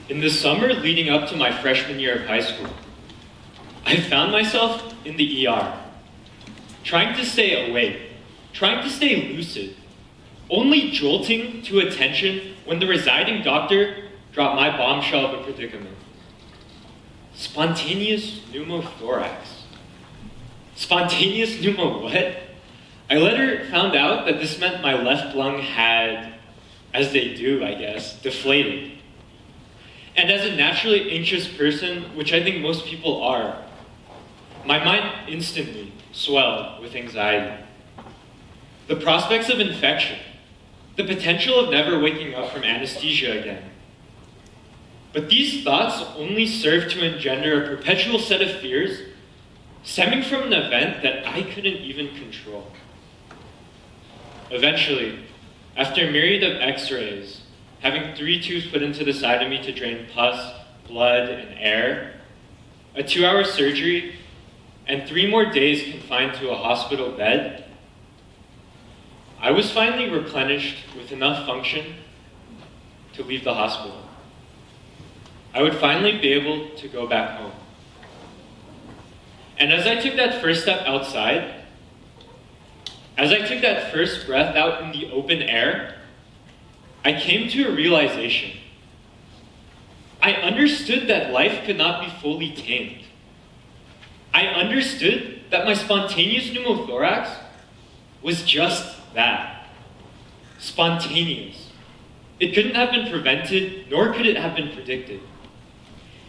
In the summer leading up to my freshman year of high school, I found myself in the ER, trying to stay awake, trying to stay lucid, only jolting to attention when the residing doctor dropped my bombshell of a predicament. Spontaneous pneumothorax. Spontaneous pneumo what? I later found out that this meant my left lung had, as they do, I guess, deflated. And as a naturally anxious person, which I think most people are, my mind instantly swelled with anxiety. The prospects of infection, the potential of never waking up from anesthesia again. But these thoughts only served to engender a perpetual set of fears stemming from an event that I couldn't even control. Eventually, after a myriad of x-rays, having 3 tubes put into the side of me to drain pus, blood, and air, a 2-hour surgery, and 3 more days confined to a hospital bed, I was finally replenished with enough function to leave the hospital. I would finally be able to go back home. And as I took that first step outside, as I took that first breath out in the open air, I came to a realization. I understood that life could not be fully tamed. I understood that my spontaneous pneumothorax was just that. Spontaneous. It couldn't have been prevented, nor could it have been predicted.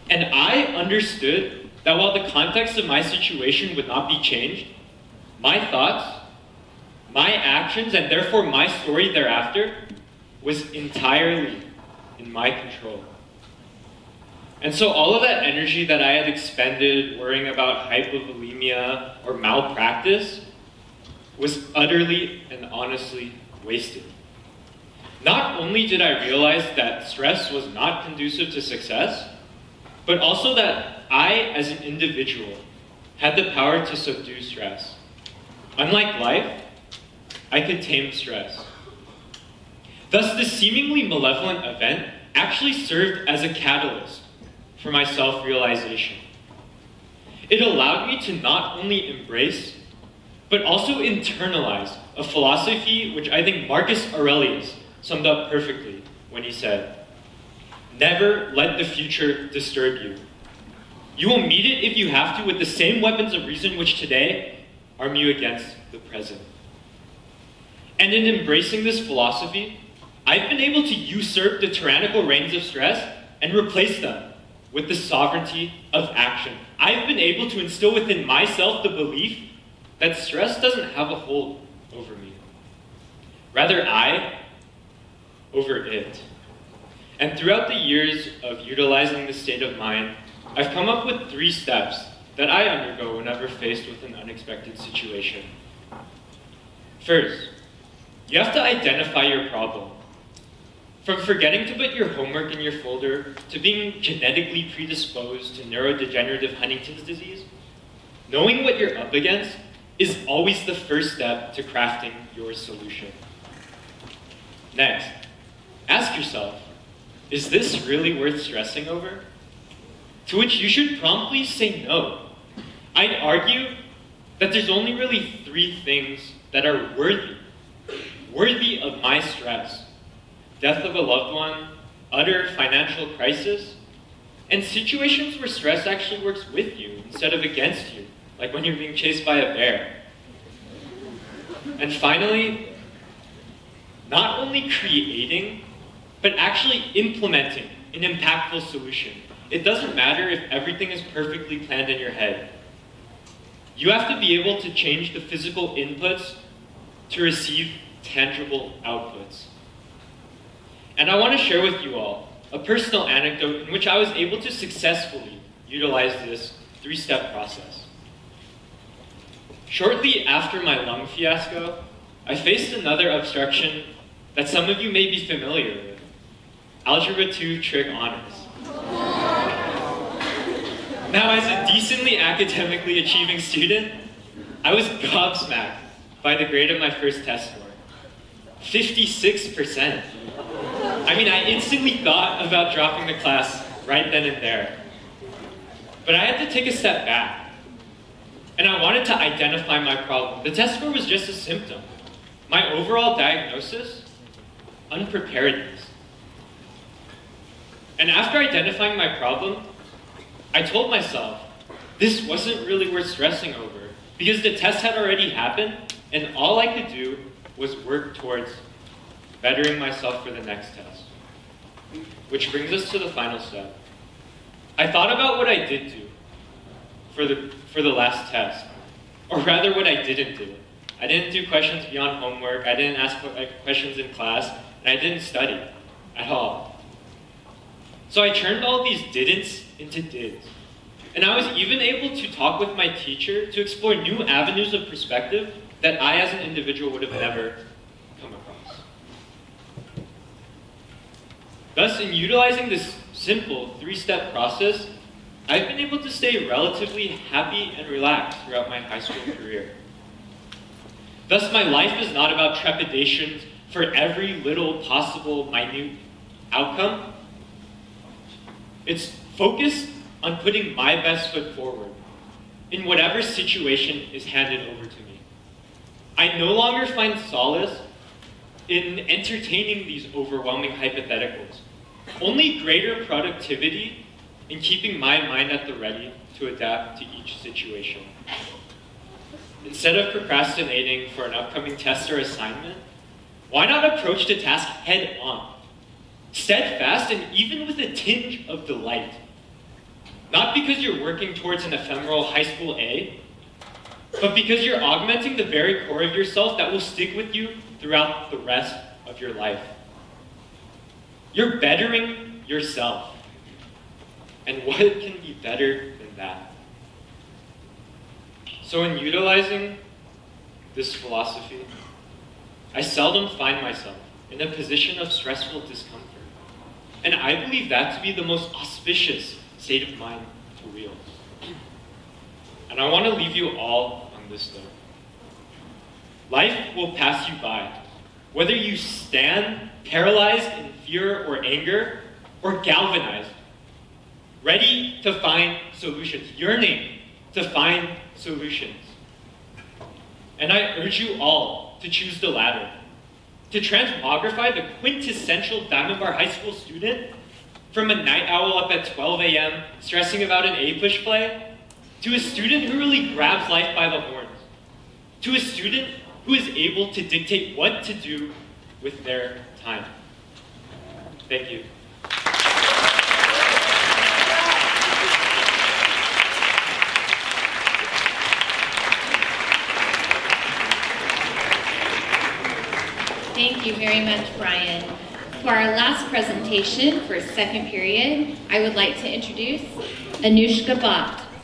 And I understood that while the context of my situation would not be changed, my thoughts, my actions, and therefore my story thereafter was entirely in my control. And so all of that energy that I had expended worrying about hypovolemia or malpractice was utterly and honestly wasted. Not only did I realize that stress was not conducive to success, but also that I, as an individual, had the power to subdue stress. Unlike life, I could tame stress. Thus, this seemingly malevolent event actually served as a catalyst for my self-realization. It allowed me to not only embrace, but also internalize a philosophy which I think Marcus Aurelius summed up perfectly when he said, "Never let the future disturb you. You will meet it if you have to with the same weapons of reason which today arm you against the present." And in embracing this philosophy, I've been able to usurp the tyrannical reins of stress and replace them with the sovereignty of action. I've been able to instill within myself the belief that stress doesn't have a hold over me. Rather, I over it. And throughout the years of utilizing this state of mind, I've come up with 3 steps that I undergo whenever faced with an unexpected situation. First, you have to identify your problem. From forgetting to put your homework in your folder, to being genetically predisposed to neurodegenerative Huntington's disease, knowing what you're up against is always the first step to crafting your solution. Next, ask yourself, is this really worth stressing over? To which you should promptly say no. I'd argue that there's only really 3 things that are worthy of my stress. Death of a loved one, utter financial crisis, and situations where stress actually works with you instead of against you, like when you're being chased by a bear. And finally, not only creating, but actually implementing an impactful solution. It doesn't matter if everything is perfectly planned in your head. You have to be able to change the physical inputs to receive tangible outputs. And I want to share with you all a personal anecdote in which I was able to successfully utilize this 3-step process. Shortly after my lung fiasco, I faced another obstruction that some of you may be familiar with, Algebra 2 trig honors. Now, as a decently academically achieving student, I was gobsmacked by the grade of my first test score. 56%. I mean, I instantly thought about dropping the class right then and there. But I had to take a step back. And I wanted to identify my problem. The test score was just a symptom. My overall diagnosis, unpreparedness. And after identifying my problem, I told myself, this wasn't really worth stressing over, because the test had already happened, and all I could do was work towards bettering myself for the next test. Which brings us to the final step. I thought about what I did do for the last test, or rather what I didn't do. I didn't do questions beyond homework, I didn't ask questions in class, and I didn't study at all. So I turned all these didn'ts into dids. And I was even able to talk with my teacher to explore new avenues of perspective that I as an individual would have never come across. Thus, in utilizing this simple 3-step process, I've been able to stay relatively happy and relaxed throughout my high school career. Thus, my life is not about trepidations for every little possible minute outcome. It's focused on putting my best foot forward in whatever situation is handed over to me. I no longer find solace in entertaining these overwhelming hypotheticals. Only greater productivity in keeping my mind at the ready to adapt to each situation. Instead of procrastinating for an upcoming test or assignment, why not approach the task head on, steadfast and even with a tinge of delight? Not because you're working towards an ephemeral high school A, but because you're augmenting the very core of yourself that will stick with you throughout the rest of your life. You're bettering yourself. And what can be better than that? So in utilizing this philosophy, I seldom find myself in a position of stressful discomfort. And I believe that to be the most auspicious state of mind for real. And I want to leave you all on this note. Life will pass you by, whether you stand paralyzed in fear or anger, or galvanized, ready to find solutions, yearning to find solutions. And I urge you all to choose the latter, to transmogrify the quintessential Diamond Bar High School student from a night owl up at 12 a.m. stressing about an A-push play, to a student who really grabs life by the horns, to a student who is able to dictate what to do with their time. Thank you. Thank you very much, Brian. For our last presentation for second period, I would like to introduce Anushka Bhatt.